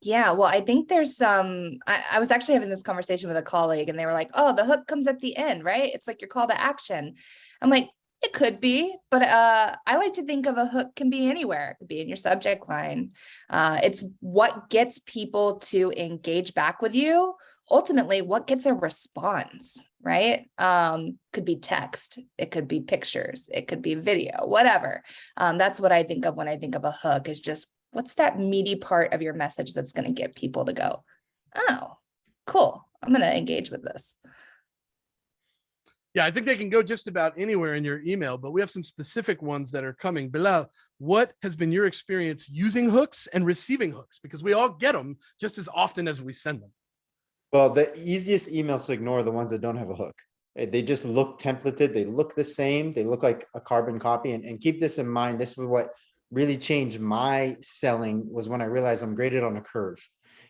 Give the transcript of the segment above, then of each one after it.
Yeah, well, I think there's some, I was actually having this conversation with a colleague and they were like, oh, the hook comes at the end, right? It's like your call to action. I'm like, it could be, but I like to think of a hook can be anywhere. It could be in your subject line. It's what gets people to engage back with you. Ultimately, what gets a response, right? Could be text, it could be pictures, it could be video, whatever. That's what I think of when I think of a hook, is just what's that meaty part of your message that's going to get people to go, oh, cool, I'm going to engage with this. Yeah, I think they can go just about anywhere in your email, but we have some specific ones that are coming. Belal, what has been your experience using hooks and receiving hooks? Because we all get them just as often as we send them. Well, the easiest emails to ignore are the ones that don't have a hook. They just look templated. They look the same. They look like a carbon copy. And keep this in mind. This was what really changed my selling, was when I realized I'm graded on a curve.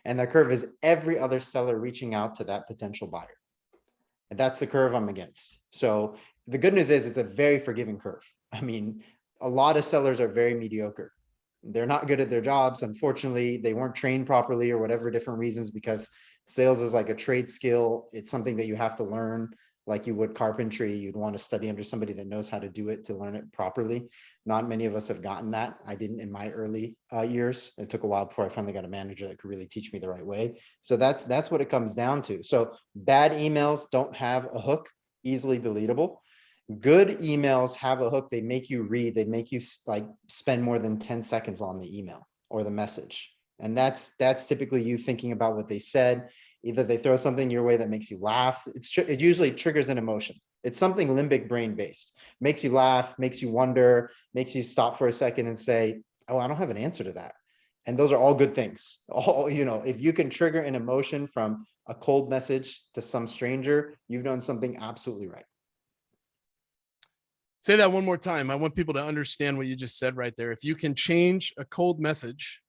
And that curve is every other seller reaching out to that potential buyer. And that's the curve I'm against. So the good news is it's a very forgiving curve. I mean, a lot of sellers are very mediocre. They're not good at their jobs. Unfortunately, they weren't trained properly or whatever different reasons, because sales is like a trade skill. It's something that you have to learn, like you would carpentry. You'd want to study under somebody that knows how to do it to learn it properly. Not many of us have gotten that. I didn't in my early years. It took a while before I finally got a manager that could really teach me the right way. So that's what it comes down to. So bad emails don't have a hook, easily deletable. Good emails have a hook. They make you read. They make you like spend more than 10 seconds on the email or the message. And that's typically you thinking about what they said. Either they throw something your way that makes you laugh. It usually triggers an emotion. It's something limbic brain based. Makes you laugh, makes you wonder, makes you stop for a second and say, oh, I don't have an answer to that. And those are all good things. All, you know, if you can trigger an emotion from a cold message to some stranger, you've done something absolutely right. Say that one more time. I want people to understand what you just said right there. If you can change a cold message.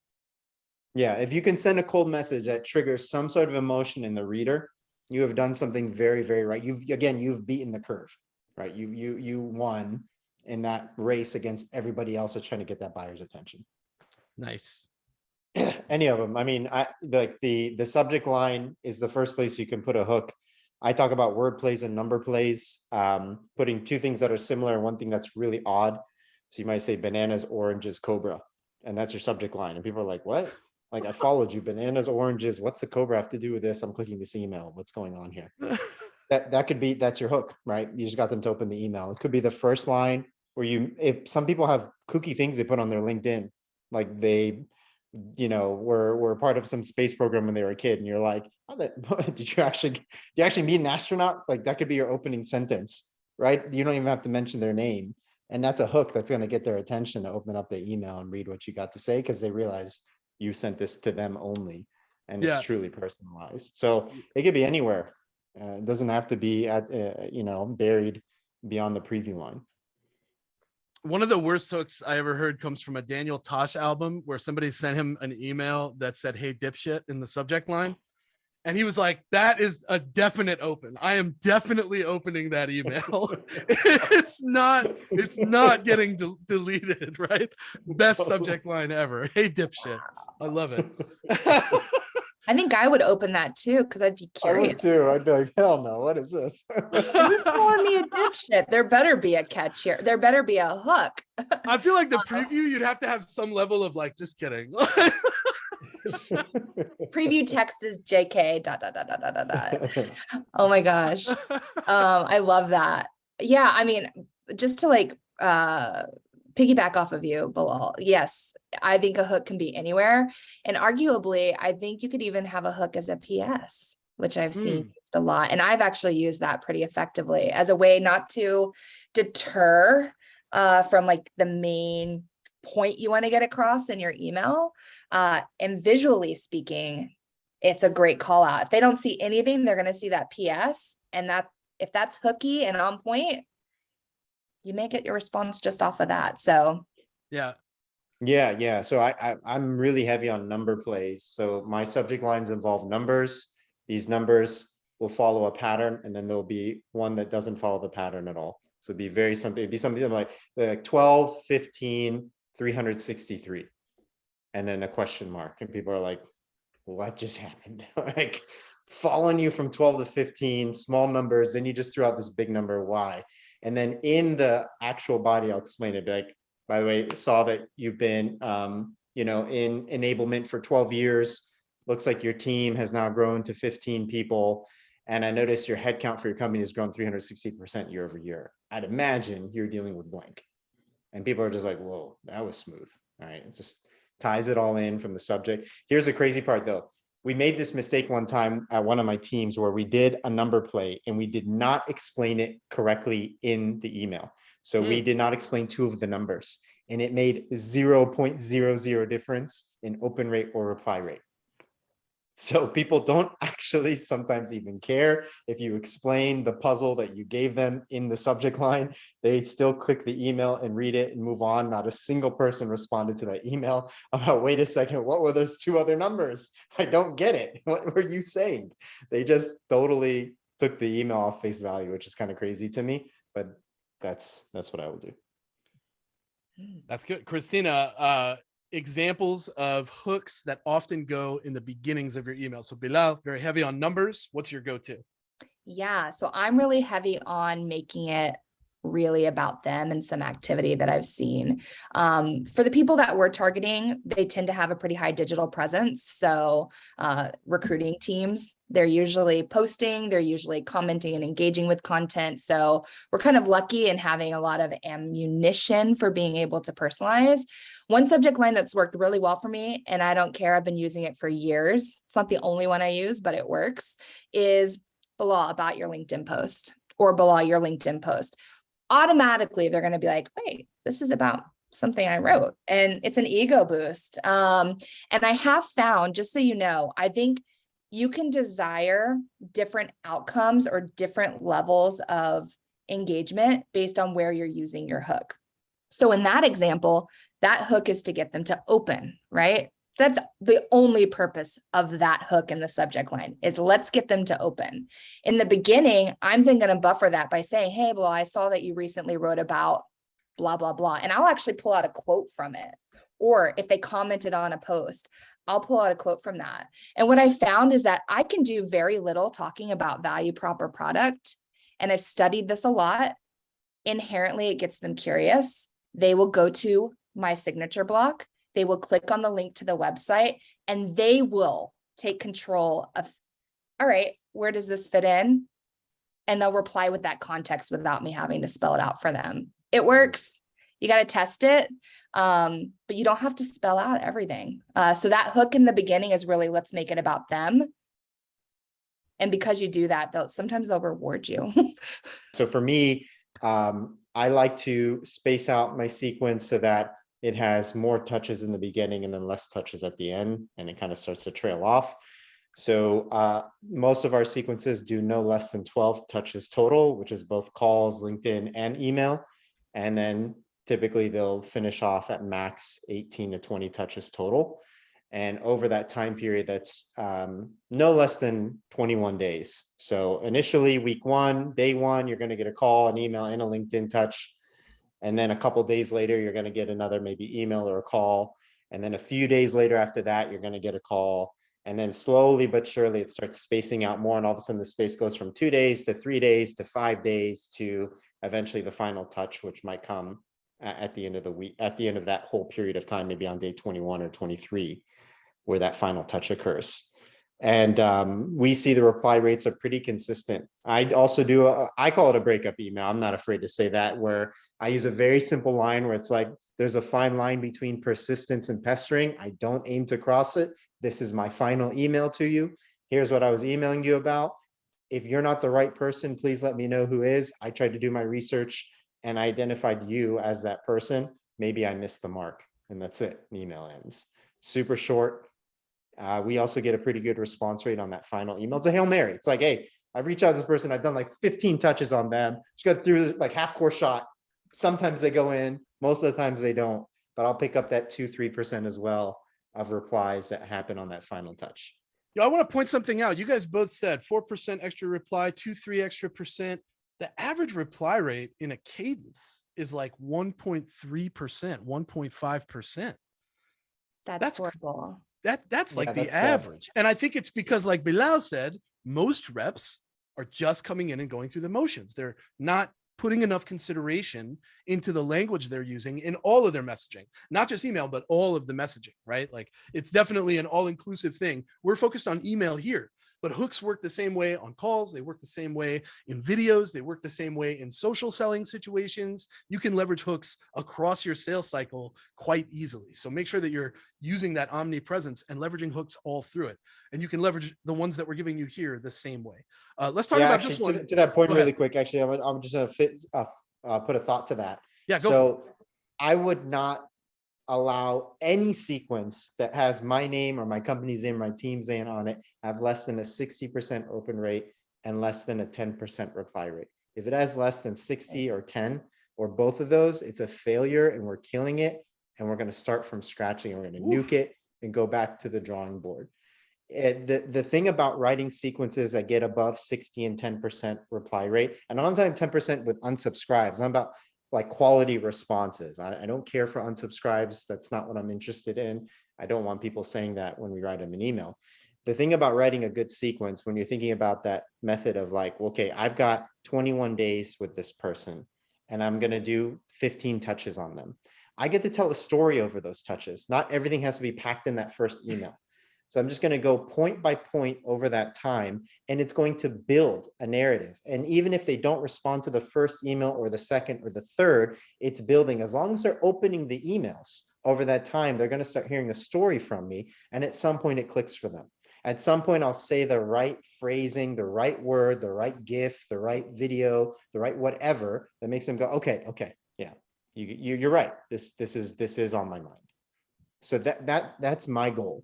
Yeah, if you can send a cold message that triggers some sort of emotion in the reader, you have done something very, very right. You've beaten the curve, right? You won in that race against everybody else that's trying to get that buyer's attention. Nice. Any of them. I mean, like the subject line is the first place you can put a hook. I talk about word plays and number plays, putting two things that are similar and one thing that's really odd. So you might say bananas, oranges, cobra, and that's your subject line. And people are like, what? Like, I followed you, bananas, oranges. What's the cobra have to do with this? I'm clicking this email. What's going on here? That could be, that's your hook, right? You just got them to open the email. It could be the first line where if some people have kooky things they put on their LinkedIn, like they, you know, were part of some space program when they were a kid, and you're like, oh, did you actually meet an astronaut? Like, that could be your opening sentence, right? You don't even have to mention their name. And that's a hook that's going to get their attention to open up the email and read what you got to say, because they realize you sent this to them only, and it's truly personalized. So it could be anywhere. It doesn't have to be at, you know, buried beyond the preview line. One of the worst hooks I ever heard comes from a Daniel Tosh album, where somebody sent him an email that said, "Hey, dipshit," in the subject line. And he was like, that is a definite open. I am definitely opening that email. it's not getting deleted, right? Best subject line ever. Hey, dipshit. I love it. I think I would open that too, because I'd be curious. I would too. I'd be like, hell no, what is this? Who's calling me a dipshit? There better be a catch here. There better be a hook. I feel like the preview, you'd have to have some level of like, just kidding. Preview text is JK ... Oh my gosh. I love that. Yeah, I mean, just to like piggyback off of you, Belal. Yes, I think a hook can be anywhere. And arguably, I think you could even have a hook as a PS, which I've seen used a lot. And I've actually used that pretty effectively as a way not to deter from like the main point you want to get across in your email. And visually speaking, it's a great call out. If they don't see anything, they're going to see that PS, and that if that's hooky and on point, you may get your response just off of that. So yeah. So I'm really heavy on number plays. So my subject lines involve numbers. These numbers will follow a pattern, and then there'll be one that doesn't follow the pattern at all. So it'd be something like 12, 15, 363, and then a question mark, and people are like, what just happened? Like following you from 12 to 15, small numbers, then you just threw out this big number, why? And then in the actual body, I'll explain it. Be like, by the way, saw that you've been, you know, in enablement for 12 years. Looks like your team has now grown to 15 people. And I noticed your headcount for your company has grown 360% year over year. I'd imagine you're dealing with blank. And people are just like, whoa, that was smooth. All right. It just ties it all in from the subject. Here's the crazy part though. We made this mistake one time at one of my teams where we did a number play and we did not explain it correctly in the email. So we did not explain two of the numbers and it made 0.00 difference in open rate or reply rate. So people don't actually sometimes even care if you explain the puzzle that you gave them in the subject line. They still click the email and read it and move on. Not a single person responded to that email about, wait a second, what were those two other numbers? I don't get it. What were you saying? They just totally took the email off face value, which is kind of crazy to me, but that's what I will do. That's good. Kristina, examples of hooks that often go in the beginnings of your email. So Belal, very heavy on numbers. What's your go-to? Yeah, so I'm really heavy on making it really about them and some activity that I've seen. For the people that we're targeting, they tend to have a pretty high digital presence. So recruiting teams, they're usually posting, they're usually commenting and engaging with content. So we're kind of lucky in having a lot of ammunition for being able to personalize. One subject line that's worked really well for me, and I don't care, I've been using it for years. It's not the only one I use, but it works, is Belal, about your LinkedIn post, or Belal, your LinkedIn post. Automatically, they're going to be like, wait, this is about something I wrote. And it's an ego boost. And I have found, just so you know, I think you can desire different outcomes or different levels of engagement based on where you're using your hook. So in that example, that hook is to get them to open, right? That's the only purpose of that hook in the subject line, is let's get them to open. In the beginning, I'm then going to buffer that by saying, hey, well, I saw that you recently wrote about blah, blah, blah. And I'll actually pull out a quote from it. Or if they commented on a post, I'll pull out a quote from that. And what I found is that I can do very little talking about value prop or product. And I've studied this a lot. Inherently, it gets them curious. They will go to my signature block. They will click on the link to the website and they will take control of, all right, where does this fit in? And they'll reply with that context without me having to spell it out for them. It works. You got to test it. But you don't have to spell out everything. So that hook in the beginning is really, let's make it about them. And because you do that, sometimes they'll reward you. So for me, I like to space out my sequence so that it has more touches in the beginning and then less touches at the end, and it kind of starts to trail off. So most of our sequences do no less than 12 touches total, which is both calls, LinkedIn, and email. And then typically they'll finish off at max 18 to 20 touches total. And over that time period, that's no less than 21 days. So initially week one, day one, you're going to get a call, an email, and a LinkedIn touch. And then a couple of days later, you're going to get another maybe email or a call. And then a few days later after that, you're going to get a call. And then slowly but surely it starts spacing out more. And all of a sudden the space goes from 2 days to 3 days to 5 days to eventually the final touch, which might come at the end of the week, at the end of that whole period of time, maybe on day 21 or 23, where that final touch occurs. And we see the reply rates are pretty consistent. I also do, I call it a breakup email. I'm not afraid to say that, where I use a very simple line where it's like, there's a fine line between persistence and pestering. I don't aim to cross it. This is my final email to you. Here's what I was emailing you about. If you're not the right person, please let me know who is. I tried to do my research and I identified you as that person. Maybe I missed the mark, and that's it. The email ends. Super short. We also get a pretty good response rate on that final email. It's a Hail Mary. It's like, hey, I've reached out to this person. I've done like 15 touches on them. Just go through like half course shot. Sometimes they go in, most of the times they don't, but I'll pick up that 2-3% as well of replies that happen on that final touch. Yeah, I want to point something out. You guys both said 4% extra reply, 2-3 extra percent. The average reply rate in a Cadence is like 1.3%, 1.5%. That's horrible. That's like the that's average. And I think it's because, like Belal said, most reps are just coming in and going through the motions. They're not putting enough consideration into the language they're using in all of their messaging, not just email, but all of the messaging, right? Like it's definitely an all-inclusive thing. We're focused on email here, but hooks work the same way on calls. They work the same way in videos. They work the same way in social selling situations. You can leverage hooks across your sales cycle quite easily. So make sure that you're using that omnipresence and leveraging hooks all through it. And you can leverage the ones that we're giving you here the same way. Let's talk about actually, this one. to that point Go really ahead. quick, actually, I'm just gonna put a thought to that. Yeah, go for it. So I would not allow any sequence that has my name or my company's name, my team's name on it, have less than a 60% open rate and less than a 10% reply rate. If it has less than 60 or 10 or both of those, it's a failure and we're killing it. And we're going to start from scratch and we're going to nuke it and go back to the drawing board. The thing about writing sequences that get above 60 and 10% reply rate, and I'm talking 10% with unsubscribes, I'm about like quality responses. I don't care for unsubscribes. That's not what I'm interested in. I don't want people saying that when we write them an email. The thing about writing a good sequence, when you're thinking about that method of like, okay, I've got 21 days with this person and I'm going to do 15 touches on them. I get to tell a story over those touches. Not everything has to be packed in that first email. So I'm just going to go point by point over that time, and it's going to build a narrative. And even if they don't respond to the first email or the second or the third, it's building. As long as they're opening the emails over that time, they're going to start hearing a story from me. And at some point it clicks for them. At some point I'll say the right phrasing, the right word, the right GIF, the right video, the right whatever that makes them go, okay, yeah, you're right. This is on my mind. So that's my goal.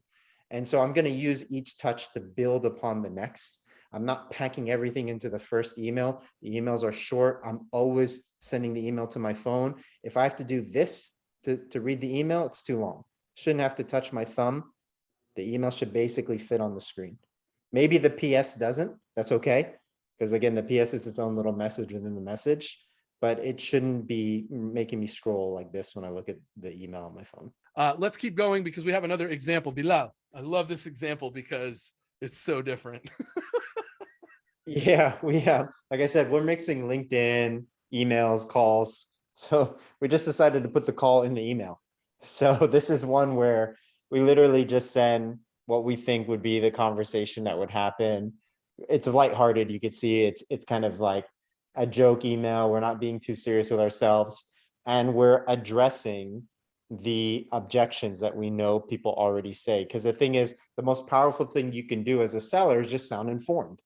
And so I'm going to use each touch to build upon the next. I'm not packing everything into the first email. The emails are short. I'm always sending the email to my phone. If I have to do this to read the email, it's too long. Shouldn't have to touch my thumb. The email should basically fit on the screen. Maybe the PS doesn't. That's okay. Because again, the PS is its own little message within the message, but it shouldn't be making me scroll like this when I look at the email on my phone. Let's keep going because we have another example. Bilal, I love this example because it's so different. Yeah, we have, like I said, we're mixing LinkedIn, emails, calls. So we just decided to put the call in the email. So this is one where we literally just send what we think would be the conversation that would happen. It's lighthearted. You could see it's kind of like a joke email. We're not being too serious with ourselves. And we're addressing the objections that we know people already say. Because the thing is, the most powerful thing you can do as a seller is just sound informed.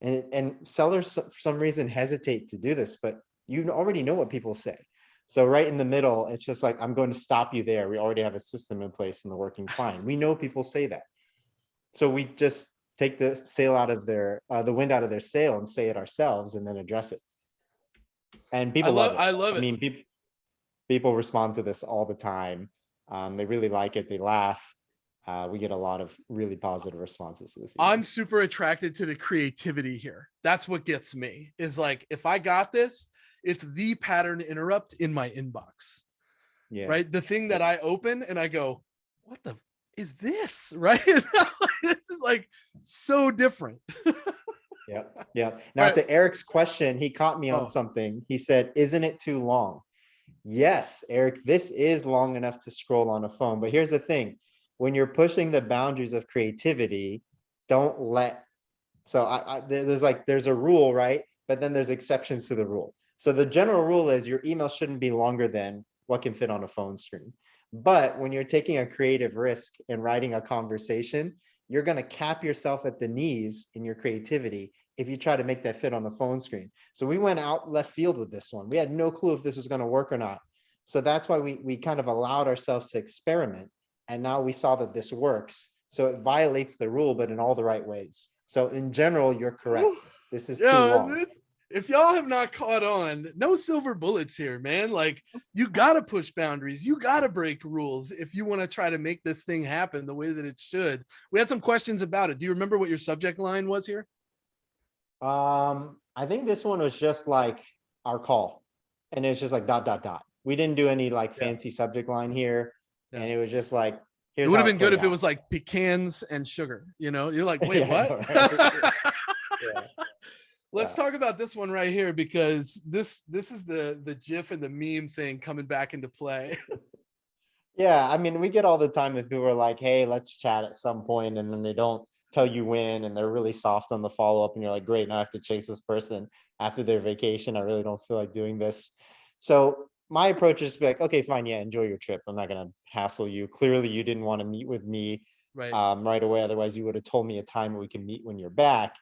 And sellers, for some reason, hesitate to do this, but you already know what people say. So right in the middle, it's just like, I'm going to stop you there. We already have a system in place and they're working fine. We know people say that. So we just take the sail out of their, the wind out of their sail and say it ourselves and then address it. And people love it. I love it. I mean, people respond to this all the time. They really like it. They laugh. We get a lot of really positive responses to this. I'm super attracted to the creativity here. That's what gets me, is like, if I got this, it's the pattern interrupt in my inbox. Yeah. Right. The thing that I open and I go, what the is this? Right. This is like so different. Yeah. Now to Eric's question, he caught me on something. He said, isn't it too long? Yes, Eric, this is long enough to scroll on a phone. But here's the thing. When you're pushing the boundaries of creativity, don't let, so there's a rule, right? But then there's exceptions to the rule. So the general rule is your email shouldn't be longer than what can fit on a phone screen. But when you're taking a creative risk and writing a conversation, you're going to cap yourself at the knees in your creativity if you try to make that fit on the phone screen. So we went out left field with this one. We had no clue if this was going to work or not. So that's why we kind of allowed ourselves to experiment. And now we saw that this works. So it violates the rule, but in all the right ways. So in general, you're correct. This is too long. If y'all have not caught on, no silver bullets here, man. Like, you got to push boundaries. You got to break rules if you want to try to make this thing happen the way that it should. We had some questions about it. Do you remember what your subject line was here? I think this one was just like our call. And it's just like ... We didn't do any like fancy subject line here. And it was just like, It here's would how have been good played if it out. was like pecans and sugar, you're like, wait, Yeah, I what? know, right? Yeah. Let's talk about this one right here, because this is the GIF and the meme thing coming back into play. Yeah, I mean, we get all the time that people are like, hey, let's chat at some point, and then they don't tell you when, and they're really soft on the follow-up, and you're like, great, now I have to chase this person after their vacation. I really don't feel like doing this. So my approach is to be like, okay, fine, yeah, enjoy your trip. I'm not gonna hassle you. Clearly, you didn't want to meet with me Right. right away. Otherwise, you would have told me a time we can meet when you're back.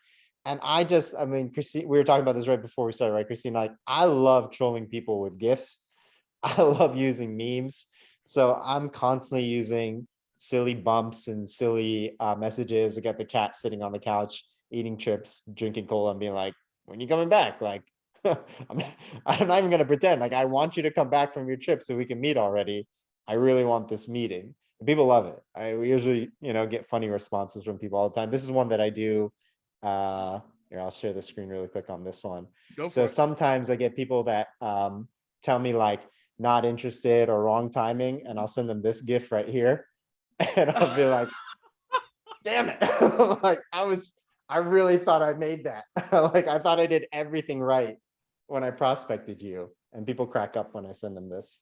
And I mean, Christine, we were talking about this right before we started, right, Christine? Like, I love trolling people with gifts. I love using memes. So I'm constantly using silly bumps and silly messages. I got the cat sitting on the couch, eating chips, drinking cola, and being like, when you coming back? Like, I'm not even gonna pretend. Like, I want you to come back from your trip so we can meet already. I really want this meeting. And people love it. We usually, get funny responses from people all the time. This is one that I do. Here, I'll share the screen really quick on this one. Go So for it. sometimes I get people that tell me like, not interested or wrong timing, and I'll send them this gift right here. And I'll be like, damn it. Like, I really thought I made that. Like, I thought I did everything right when I prospected you. And people crack up when I send them this.